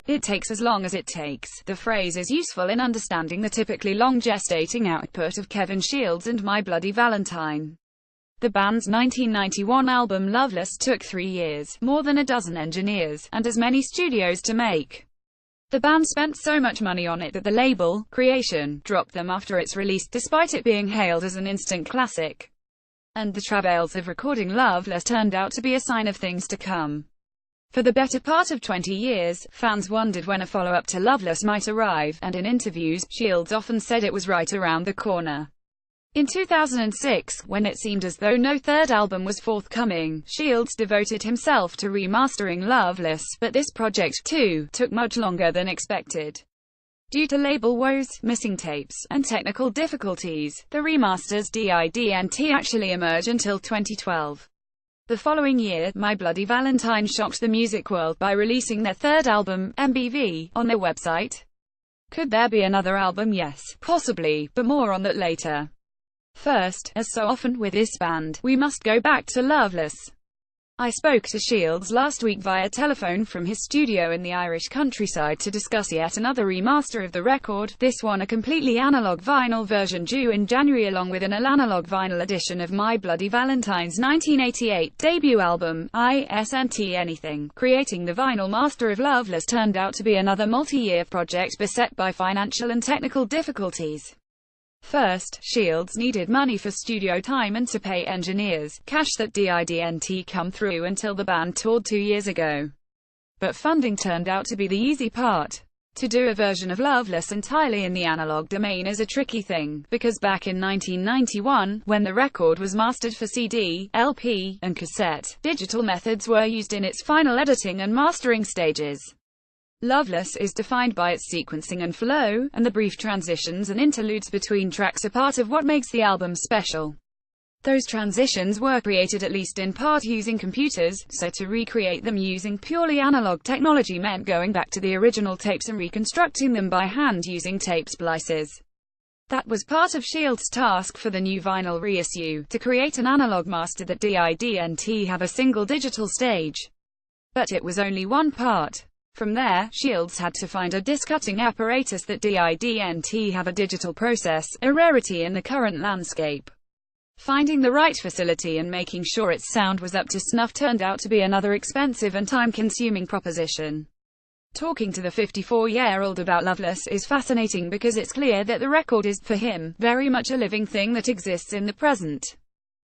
It takes as long as it takes. The phrase is useful in understanding the typically long gestating output of Kevin Shields and My Bloody Valentine. The band's 1991 album Loveless took 3 years, more than a dozen engineers, and as many studios to make. The band spent so much money on it that the label, Creation, dropped them after its release despite it being hailed as an instant classic. And the travails of recording Loveless turned out to be a sign of things to come. For the better part of 20 years, fans wondered when a follow-up to Loveless might arrive, and in interviews, Shields often said it was right around the corner. In 2006, when it seemed as though no third album was forthcoming, Shields devoted himself to remastering Loveless, but this project, too, took much longer than expected. Due to label woes, missing tapes, and technical difficulties, the remaster's didn't actually emerge until 2012. The following year, My Bloody Valentine shocked the music world by releasing their third album, MBV, on their website. Could there be another album? Yes, possibly, but more on that later. First, as so often with this band, we must go back to Loveless. I spoke to Shields last week via telephone from his studio in the Irish countryside to discuss yet another remaster of the record, this one a completely analog vinyl version due in January along with an analog vinyl edition of My Bloody Valentine's 1988 debut album, Isn't Anything. Creating the vinyl master of Loveless turned out to be another multi-year project beset by financial and technical difficulties. First, Shields needed money for studio time and to pay engineers, cash that didn't come through until the band toured 2 years ago. But funding turned out to be the easy part. To do a version of Loveless entirely in the analog domain is a tricky thing, because back in 1991, when the record was mastered for CD, LP, and cassette, digital methods were used in its final editing and mastering stages. Loveless is defined by its sequencing and flow, and the brief transitions and interludes between tracks are part of what makes the album special. Those transitions were created at least in part using computers, so to recreate them using purely analog technology meant going back to the original tapes and reconstructing them by hand using tape splices. That was part of Shields' task for the new vinyl reissue, to create an analog master that didn't have a single digital stage. But it was only one part. From there, Shields had to find a disc-cutting apparatus that didn't have a digital process, a rarity in the current landscape. Finding the right facility and making sure its sound was up to snuff turned out to be another expensive and time-consuming proposition. Talking to the 54-year-old about Loveless is fascinating because it's clear that the record is, for him, very much a living thing that exists in the present.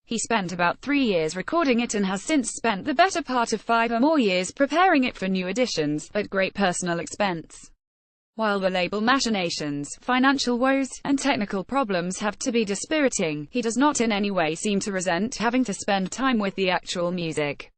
He spent about 3 years recording it and has since spent the better part of 5 or more years preparing it for new editions, at great personal expense. While the label machinations, financial woes, and technical problems have to be dispiriting, he does not in any way seem to resent having to spend time with the actual music.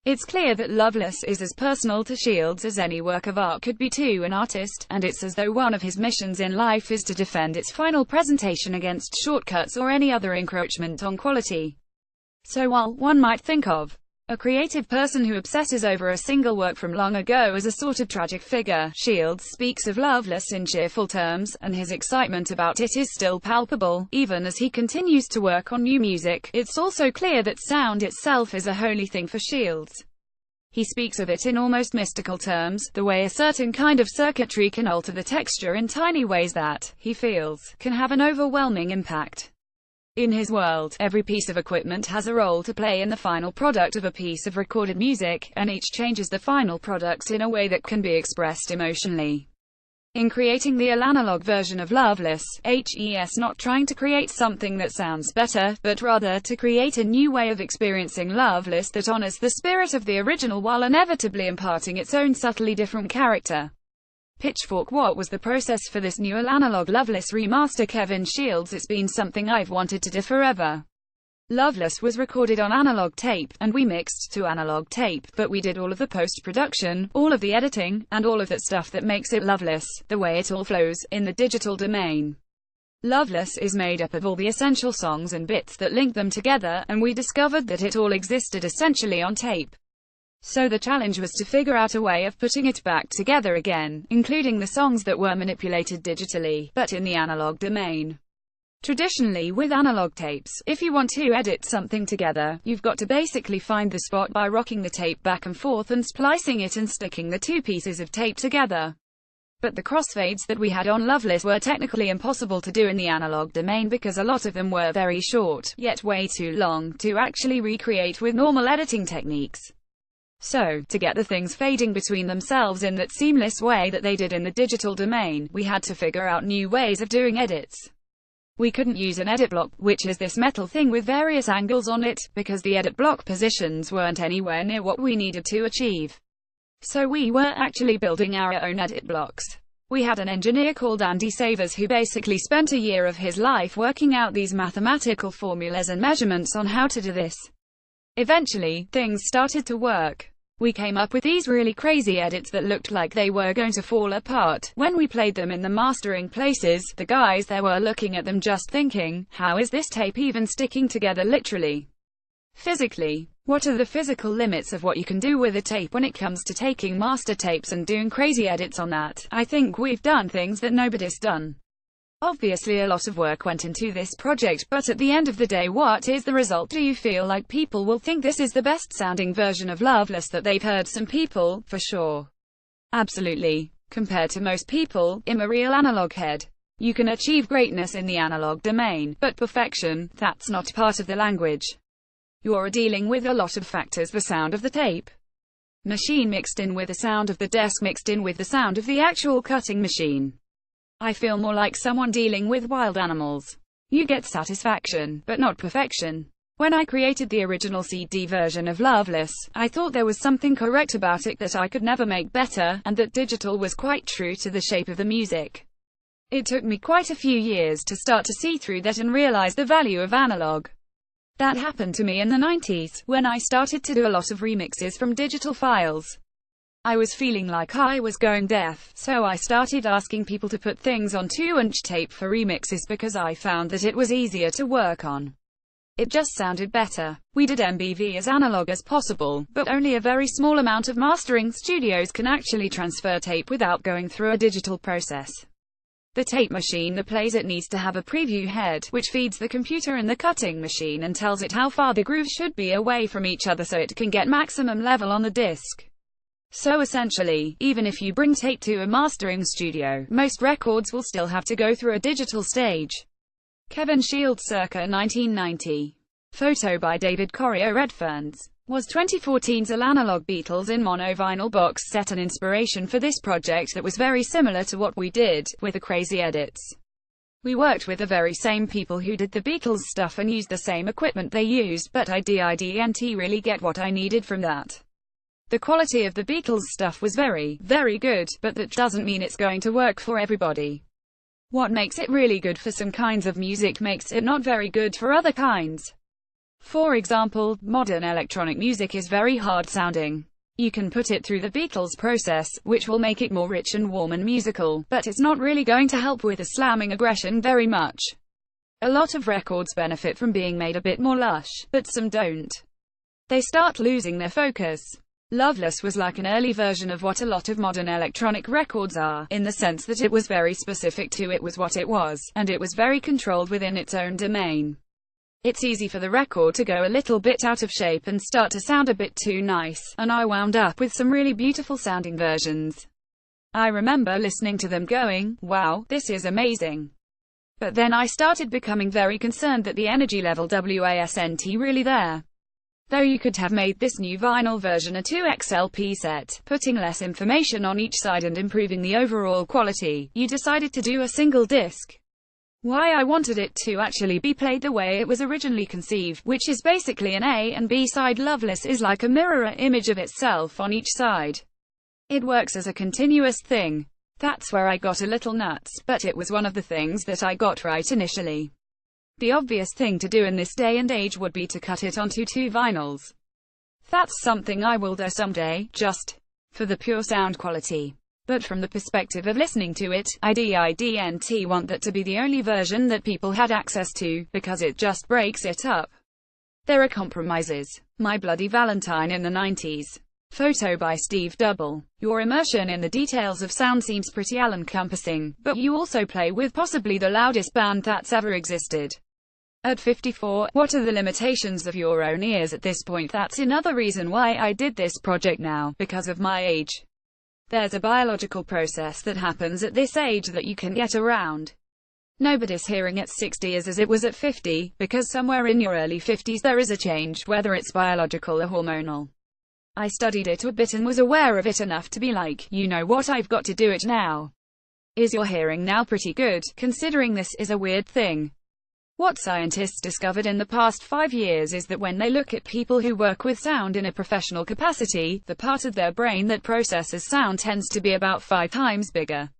It's clear that Loveless is as personal to Shields as any work of art could be to an artist, and it's as though one of his missions in life is to defend its final presentation against shortcuts or any other encroachment on quality. So while one might think of a creative person who obsesses over a single work from long ago as a sort of tragic figure, Shields speaks of Loveless in cheerful terms, and his excitement about it is still palpable, even as he continues to work on new music. It's also clear that sound itself is a holy thing for Shields. He speaks of it in almost mystical terms, the way a certain kind of circuitry can alter the texture in tiny ways that, he feels, can have an overwhelming impact. In his world, every piece of equipment has a role to play in the final product of a piece of recorded music, and each changes the final product in a way that can be expressed emotionally. In creating the analog version of Loveless, he's not trying to create something that sounds better, but rather to create a new way of experiencing Loveless that honors the spirit of the original while inevitably imparting its own subtly different character. Pitchfork: what was the process for this new analog Loveless remaster? Kevin Shields: it's been something I've wanted to do forever. Loveless was recorded on analog tape, and we mixed to analog tape, but we did all of the post-production, all of the editing, and all of that stuff that makes it Loveless, the way it all flows, in the digital domain. Loveless is made up of all the essential songs and bits that link them together, and we discovered that it all existed essentially on tape. So the challenge was to figure out a way of putting it back together again, including the songs that were manipulated digitally, but in the analog domain. Traditionally with analog tapes, if you want to edit something together, you've got to basically find the spot by rocking the tape back and forth and splicing it and sticking the two pieces of tape together. But the crossfades that we had on Loveless were technically impossible to do in the analog domain because a lot of them were very short, yet way too long, to actually recreate with normal editing techniques. So, to get the things fading between themselves in that seamless way that they did in the digital domain, we had to figure out new ways of doing edits. We couldn't use an edit block, which is this metal thing with various angles on it, because the edit block positions weren't anywhere near what we needed to achieve. So we were actually building our own edit blocks. We had an engineer called Andy Savers who basically spent a year of his life working out these mathematical formulas and measurements on how to do this. Eventually, things started to work. We came up with these really crazy edits that looked like they were going to fall apart. When we played them in the mastering places, the guys there were looking at them just thinking, how is this tape even sticking together literally? Physically? What are the physical limits of what you can do with a tape when it comes to taking master tapes and doing crazy edits on that? I think we've done things that nobody's done. Obviously a lot of work went into this project, but at the end of the day, what is the result? Do you feel like people will think this is the best sounding version of Loveless that they've heard? Some people, for sure. Absolutely. Compared to most people, I'm a real analog head. You can achieve greatness in the analog domain, but perfection, that's not part of the language. You're dealing with a lot of factors: the sound of the tape machine mixed in with the sound of the desk mixed in with the sound of the actual cutting machine. I feel more like someone dealing with wild animals. You get satisfaction, but not perfection. When I created the original CD version of Loveless, I thought there was something correct about it that I could never make better, and that digital was quite true to the shape of the music. It took me quite a few years to start to see through that and realize the value of analog. That happened to me in the 90s, when I started to do a lot of remixes from digital files. I was feeling like I was going deaf, so I started asking people to put things on 2-inch tape for remixes because I found that it was easier to work on. It just sounded better. We did MBV as analog as possible, but only a very small amount of mastering studios can actually transfer tape without going through a digital process. The tape machine that plays it needs to have a preview head, which feeds the computer in the cutting machine and tells it how far the grooves should be away from each other so it can get maximum level on the disc. So essentially, even if you bring tape to a mastering studio, most records will still have to go through a digital stage. Kevin Shields circa 1990. Photo by David Corrier. Redferns was 2014's Analog Beatles in mono vinyl box set, an inspiration for this project that was very similar to what we did, with the crazy edits. We worked with the very same people who did the Beatles stuff and used the same equipment they used, but I didn't really get what I needed from that. The quality of the Beatles stuff was very, very good, but that doesn't mean it's going to work for everybody. What makes it really good for some kinds of music makes it not very good for other kinds. For example, modern electronic music is very hard sounding. You can put it through the Beatles process, which will make it more rich and warm and musical, but it's not really going to help with the slamming aggression very much. A lot of records benefit from being made a bit more lush, but some don't. They start losing their focus. Loveless was like an early version of what a lot of modern electronic records are, in the sense that it was very specific to it was what it was, and it was very controlled within its own domain. It's easy for the record to go a little bit out of shape and start to sound a bit too nice, and I wound up with some really beautiful sounding versions. I remember listening to them going, wow, this is amazing. But then I started becoming very concerned that the energy level wasn't really there. Though you could have made this new vinyl version a 2x LP set, putting less information on each side and improving the overall quality, you decided to do a single disc. Why? I wanted it to actually be played the way it was originally conceived, which is basically an A and B side. Loveless is like a mirror image of itself on each side. It works as a continuous thing. That's where I got a little nuts, but it was one of the things that I got right initially. The obvious thing to do in this day and age would be to cut it onto 2 vinyls. That's something I will do someday, just for the pure sound quality. But from the perspective of listening to it, I didn't want that to be the only version that people had access to, because it just breaks it up. There are compromises. My Bloody Valentine in the 90s. Photo by Steve Double. Your immersion in the details of sound seems pretty all-encompassing, but you also play with possibly the loudest band that's ever existed. At 54, what are the limitations of your own ears at this point? That's another reason why I did this project now, because of my age. There's a biological process that happens at this age that you can get around. Nobody's hearing at 60 is as it was at 50, because somewhere in your early 50s there is a change, whether it's biological or hormonal. I studied it a bit and was aware of it enough to be like, you know what, I've got to do it now. Is your hearing now pretty good, considering this is a weird thing? What scientists discovered in the past 5 years is that when they look at people who work with sound in a professional capacity, the part of their brain that processes sound tends to be about 5 times bigger.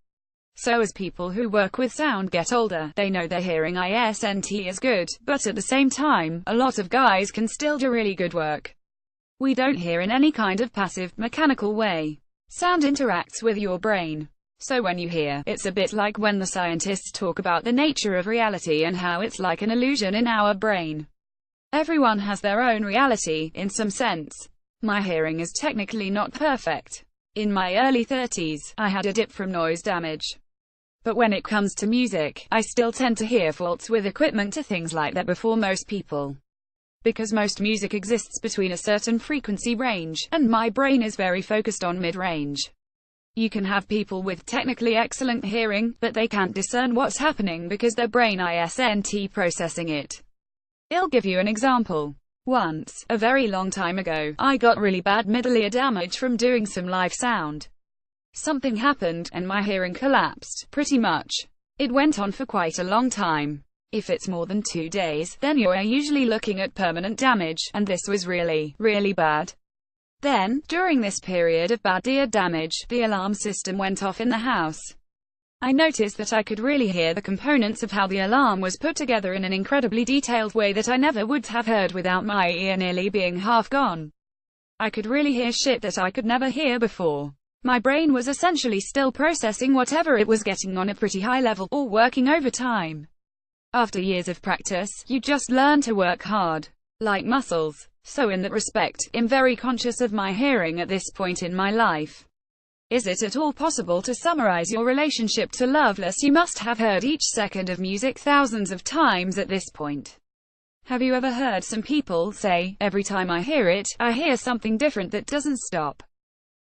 So as people who work with sound get older, they know their hearing isn't as good, but at the same time, a lot of guys can still do really good work. We don't hear in any kind of passive, mechanical way. Sound interacts with your brain. So when you hear, it's a bit like when the scientists talk about the nature of reality and how it's like an illusion in our brain. Everyone has their own reality, in some sense. My hearing is technically not perfect. In my early 30s, I had a dip from noise damage. But when it comes to music, I still tend to hear faults with equipment or things like that before most people. Because most music exists between a certain frequency range, and my brain is very focused on mid-range. You can have people with technically excellent hearing, but they can't discern what's happening because their brain isn't processing it. I'll give you an example. Once, a very long time ago, I got really bad middle ear damage from doing some live sound. Something happened, and my hearing collapsed, pretty much. It went on for quite a long time. If it's more than 2 days, then you're usually looking at permanent damage, and this was really, really bad. Then, during this period of bad ear damage, the alarm system went off in the house. I noticed that I could really hear the components of how the alarm was put together in an incredibly detailed way that I never would have heard without my ear nearly being half gone. I could really hear shit that I could never hear before. My brain was essentially still processing whatever it was getting on a pretty high level, or working overtime. After years of practice, you just learn to work hard. Like muscles. So in that respect, I'm very conscious of my hearing at this point in my life. Is it at all possible to summarize your relationship to Loveless? You must have heard each second of music thousands of times at this point. Have you ever heard some people say, every time I hear it, I hear something different that doesn't stop?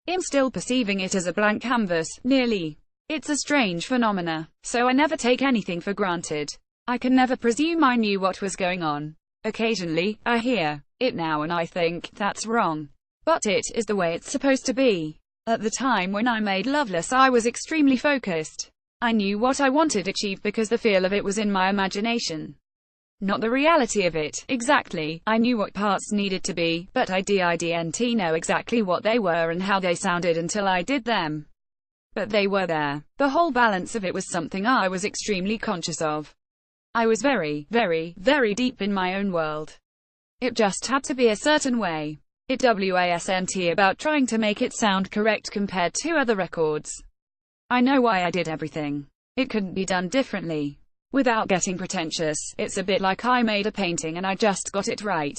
I'm still perceiving it as a blank canvas, nearly. It's a strange phenomena, so I never take anything for granted. I can never presume I knew what was going on. Occasionally, I hear it now and I think, that's wrong. But it is the way it's supposed to be. At the time when I made Loveless, I was extremely focused. I knew what I wanted achieved because the feel of it was in my imagination. Not the reality of it, exactly. I knew what parts needed to be, but I didn't know exactly what they were and how they sounded until I did them. But they were there. The whole balance of it was something I was extremely conscious of. I was very, very, very deep in my own world. It just had to be a certain way. It wasn't about trying to make it sound correct compared to other records. I know why I did everything. It couldn't be done differently. Without getting pretentious, it's a bit like I made a painting and I just got it right.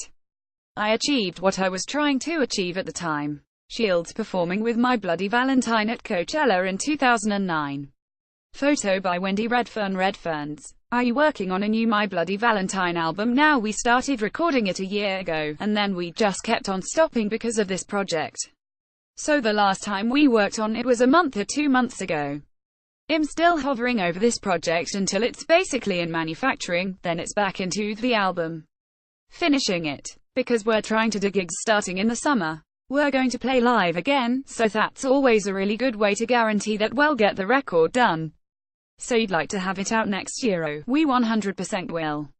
I achieved what I was trying to achieve at the time. Shields performing with My Bloody Valentine at Coachella in 2009. Photo by Wendy Redferns. Are you working on a new My Bloody Valentine album now? We started recording it a year ago, and then we just kept on stopping because of this project. So the last time we worked on it was a month or 2 months ago. I'm still hovering over this project until it's basically in manufacturing, then it's back into the album. Finishing it. Because we're trying to do gigs starting in the summer. We're going to play live again, so that's always a really good way to guarantee that we'll get the record done. So you'd like to have it out next year? Oh, we 100% will.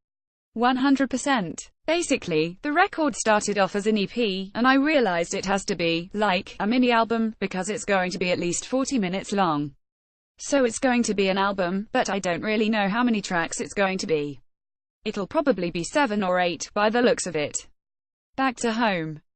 100%. Basically, the record started off as an EP, and I realized it has to be, like, a mini-album, because it's going to be at least 40 minutes long. So it's going to be an album, but I don't really know how many tracks it's going to be. It'll probably be 7 or 8, by the looks of it. Back to home.